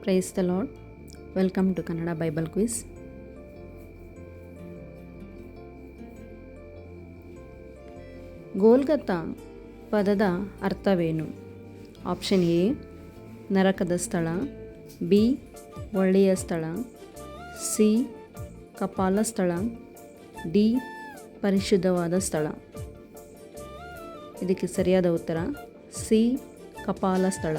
Price the Lord. Welcome to Kannada Bible quiz. Golgotha ಪದದ ಅರ್ಥವೇನು? Option A ನರಕದ ಸ್ಥಳ, ಬಿ ಒಳ್ಳೆಯ ಸ್ಥಳ, ಸಿ ಕಪಾಲ ಸ್ಥಳ, ಡಿ ಪರಿಶುದ್ಧವಾದ ಸ್ಥಳ. ಇದಕ್ಕೆ ಸರಿಯಾದ ಉತ್ತರ ಸಿ ಕಪಾಲ ಸ್ಥಳ.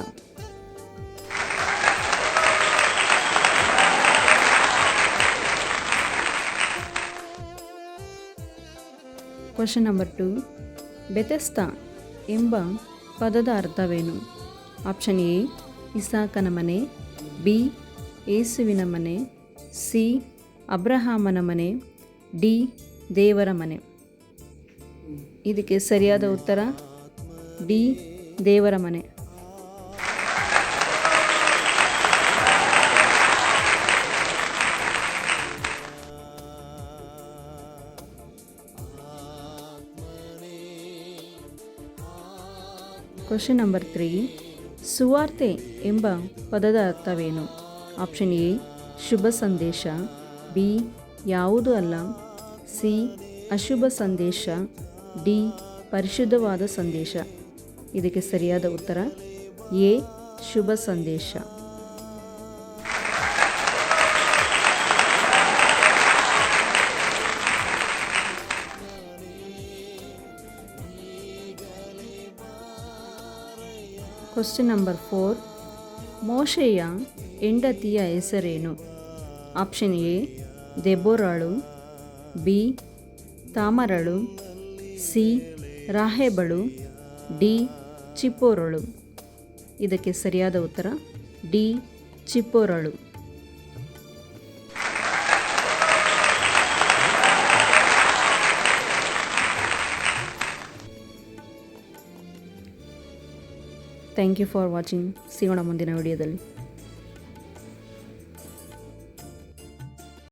Question number 2. ಬೆಥೆಸ್ದಾ ಎಂಬ ಪದದ ಅರ್ಥವೇನು? ಆಪ್ಷನ್ ಎ ಇಸಾಕನ ಮನೆ, ಬಿ ಯೇಸುವಿನ ಮನೆ, ಸಿ ಅಬ್ರಹಾಮನ ಮನೆ, ಡಿ ದೇವರ ಮನೆ. ಇದಕ್ಕೆ ಸರಿಯಾದ ಉತ್ತರ ಡಿ ದೇವರ ಮನೆ. Question number 3. ಸುವಾರ್ತೆ ಎಂಬ ಪದದ ಅರ್ಥವೇನು? ಆಪ್ಷನ್ ಎ ಶುಭ ಸಂದೇಶ, ಬಿ ಯಾವುದೂ ಅಲ್ಲ, ಸಿ ಅಶುಭ ಸಂದೇಶ, ಡಿ ಪರಿಶುದ್ಧವಾದ ಸಂದೇಶ. ಇದಕ್ಕೆ ಸರಿಯಾದ ಉತ್ತರ ಎ ಶುಭ ಸಂದೇಶ. Question number 4. ಮೋಶೆಯ ಹೆಂಡತಿಯ ಹೆಸರೇನು? ಆಪ್ಷನ್ ಎ ದೆಬೋರಾಳು, ಬಿ ತಾಮರಳು, ಸಿ ರಾಹೇಬಳು, ಡಿ ಚಿಪ್ಪೋರಳು. ಇದಕ್ಕೆ ಸರಿಯಾದ ಉತ್ತರ ಡಿ ಚಿಪ್ಪೋರಳು. Thank you for watching. ಸಿಗೋಣ ಮುಂದಿನ ವಿಡಿಯೋದಲ್ಲಿ.